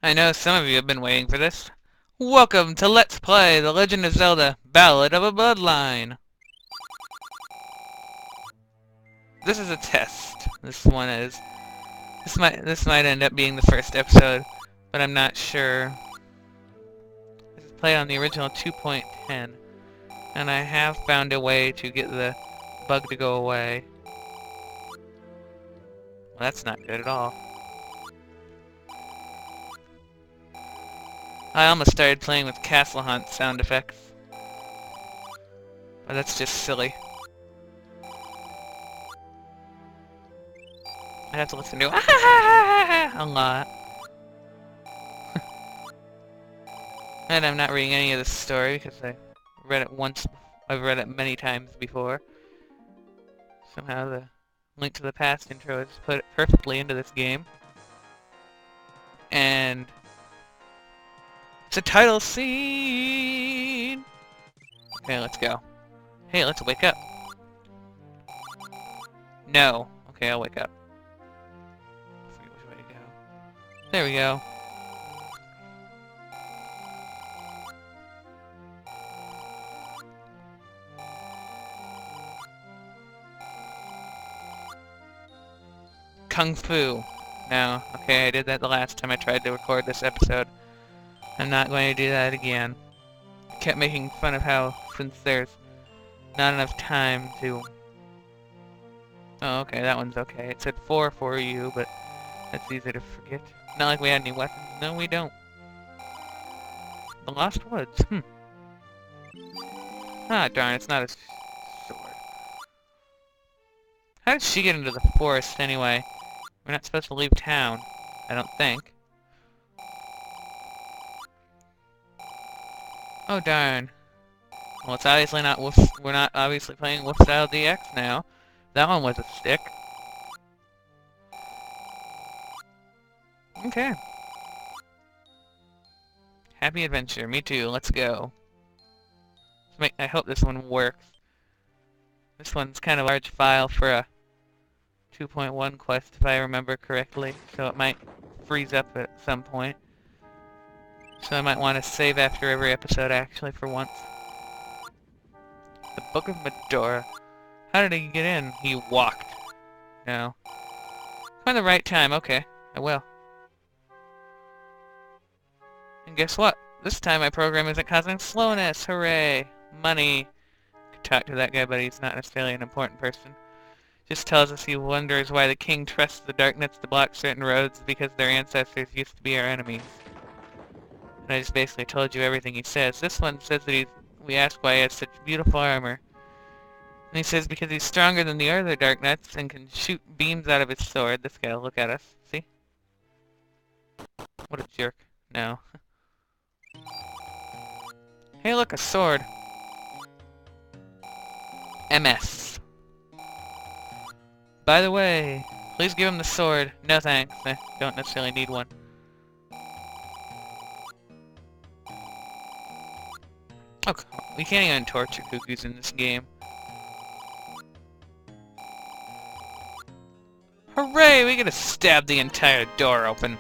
I know some of you have been waiting for this. Welcome to Let's Play The Legend of Zelda Ballad of a Bloodline. This is a test. This one is. This might end up being the first episode, but I'm not sure. This is played on the original 2.10, and I have found a way to get the bug to go away. Well, that's not good at all. I almost started playing with Castle Hunt sound effects. But that's just silly. I have to listen to a lot. And I'm not reading any of this story because I read it once. I've read it many times before. Somehow the Link to the Past intro has put it perfectly into this game. And it's a title scene! Okay, let's go. Hey, let's wake up. No. Okay, I'll wake up. I forget which way to go. There we go. Kung Fu. No. Okay, I did that the last time I tried to record this episode. I'm not going to do that again. I kept making fun of how, since there's not enough time to... Oh, okay, that one's okay. It said 4 for you, but that's easy to forget. Not like we had any weapons. No, we don't. The Lost Woods. Ah, darn, it's not a sword. How did she get into the forest, anyway? We're not supposed to leave town. I don't think. Oh, darn. Well, it's obviously not Wolf. We're not obviously playing Wolfstyle DX now. That one was a stick. Okay. Happy adventure. Me too. Let's go. I hope this one works. This one's kind of a large file for a 2.1 quest, if I remember correctly, so it might freeze up at some point. So I might want to save after every episode, actually, for once. The Book of Medora. How did he get in? He walked. No. Find the right time. Okay, I will. And guess what? This time my program isn't causing slowness. Hooray! Money. Could talk to that guy, but he's not necessarily an important person. Just tells us he wonders why the king trusts the darkness to block certain roads because their ancestors used to be our enemies. And I just basically told you everything he says. This one says that we ask why he has such beautiful armor. And he says because he's stronger than the other Darknuts and can shoot beams out of his sword. This guy will look at us. See? What a jerk. No. Hey look, a sword. MS. By the way, please give him the sword. No thanks. I don't necessarily need one. Oh, we can't even torture cuckoos in this game. Hooray! We get to stab the entire door open.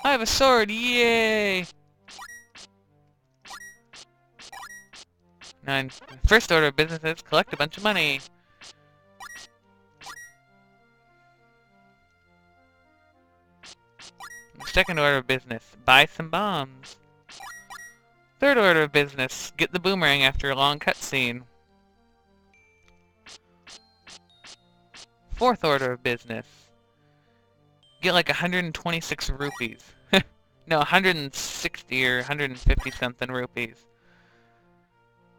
I have a sword! Yay! Nine. First order of business is collect a bunch of money. Second order of business, buy some bombs. Third order of business, get the boomerang after a long cutscene. Fourth order of business, get like 126 rupees. No, 160 or 150 something rupees.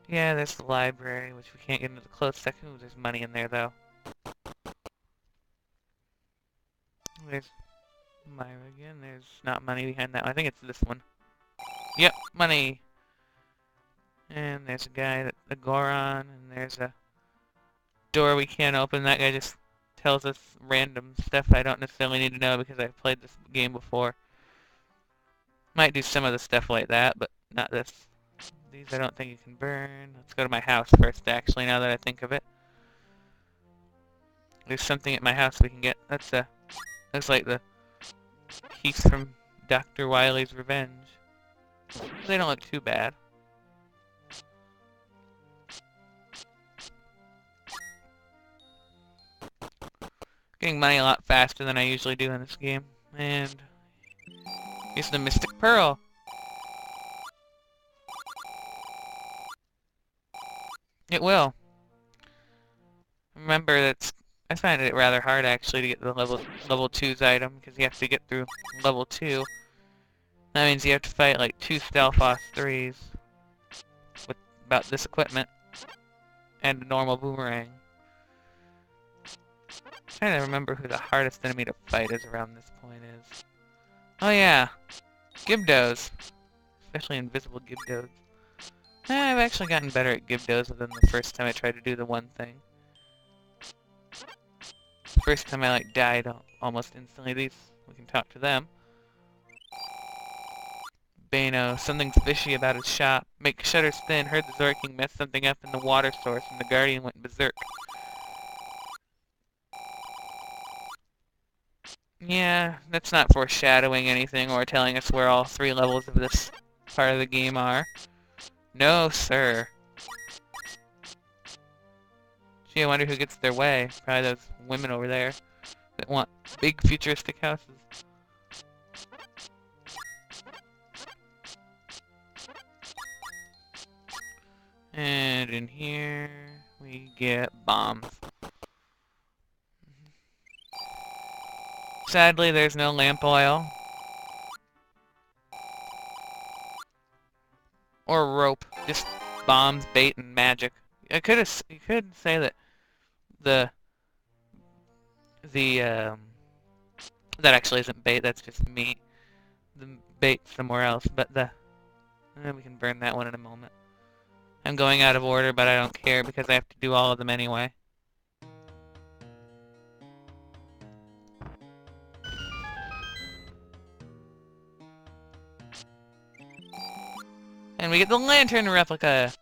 Yeah, there's the library, which we can't get into the closed section. Ooh, there's money in there, though. There's Myra again. There's not money behind that one. I think it's this one. Yep, money. And there's a guy, a Goron, and there's a door we can't open. That guy just tells us random stuff I don't necessarily need to know because I've played this game before. Might do some of the stuff like that, but not this. These I don't think you can burn. Let's go to my house first, actually, now that I think of it. there's something at my house we can get. That's like the piece from Dr. Wily's Revenge. They don't look too bad. Getting money a lot faster than I usually do in this game. And here's the Mystic Pearl. It will. Remember, I find it rather hard actually to get the level 2's item because you have to get through level 2. That means you have to fight like 2 stealth boss 3s with about this equipment and a normal boomerang. I'm trying to remember who the hardest enemy to fight is around this point is. Oh yeah, Gibdos, especially invisible Gibdos. I've actually gotten better at Gibdos than the first time I tried to do the one thing. The first time I like died almost instantly. These, we can talk to them. Bano, something's fishy about his shop. Make shutters thin, heard the Zora King messed something up in the water source and the Guardian went berserk. Yeah, that's not foreshadowing anything or telling us where all 3 levels of this part of the game are. No, sir. Gee, I wonder who gets their way. Probably those women over there that want big futuristic houses. And in here, we get bombs. Sadly, there's no lamp oil. Or rope. Just bombs, bait, and magic. You could say that that actually isn't bait, that's just meat. The bait's somewhere else, but we can burn that one in a moment. I'm going out of order, but I don't care because I have to do all of them anyway. And we get the lantern replica,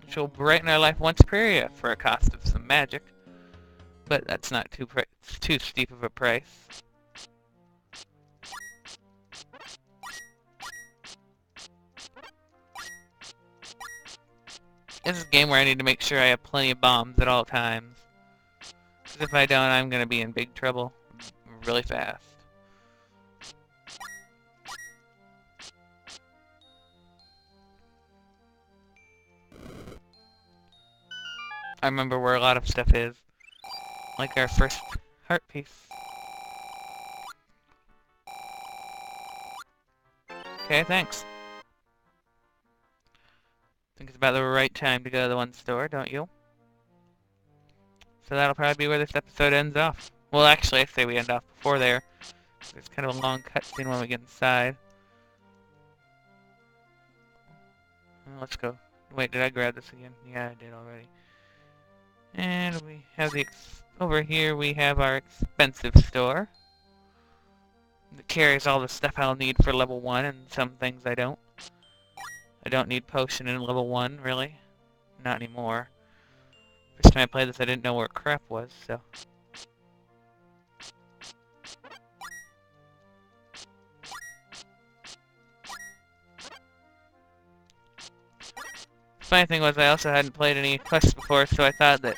which will brighten our life once per area for a cost of some magic. But that's not too steep of a price. This is a game where I need to make sure I have plenty of bombs at all times. Because if I don't, I'm going to be in big trouble really fast. I remember where a lot of stuff is. Like our first heart piece. Okay, thanks. Think it's about the right time to go to the one store, don't you? So that'll probably be where this episode ends off. Well, actually, I say we end off before there. There's kind of a long cutscene when we get inside. Let's go. Wait, did I grab this again? Yeah, I did already. And we have over here we have our expensive store. That carries all the stuff I'll need for level 1 and some things I don't. I don't need potion in level 1, really. Not anymore. First time I played this I didn't know where crap was, so... Funny thing was I also hadn't played any quests before, so I thought that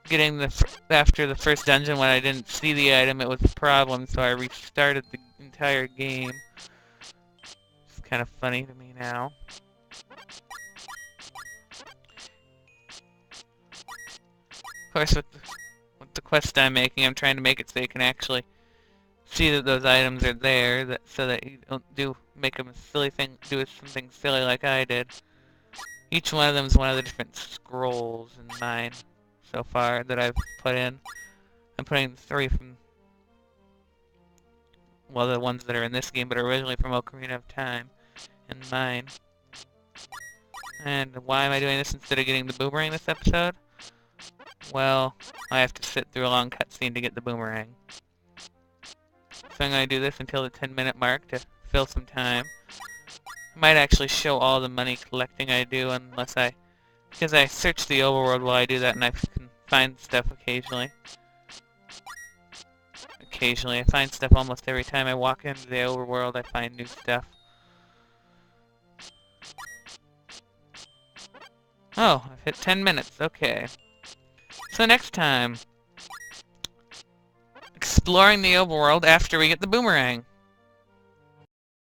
getting after the first dungeon when I didn't see the item it was a problem, so I restarted the entire game. It's kind of funny to me now. Of course, with the quest I'm making, I'm trying to make it so you can actually see that those items are there, so that you don't make them a silly thing, do something silly like I did. Each one of them is one of the different scrolls in mine so far that I've put in. I'm putting 3 from, well, the ones that are in this game, but originally from Ocarina of Time in mine. And why am I doing this instead of getting the boomerang this episode? Well, I have to sit through a long cutscene to get the boomerang. So I'm going to do this until the 10-minute mark to fill some time. I might actually show all the money collecting I do because I search the overworld while I do that and I can find stuff occasionally. Occasionally. I find stuff almost every time I walk into the overworld. I find new stuff. Oh, I've hit 10 minutes. Okay. So next time, exploring the overworld after we get the boomerang.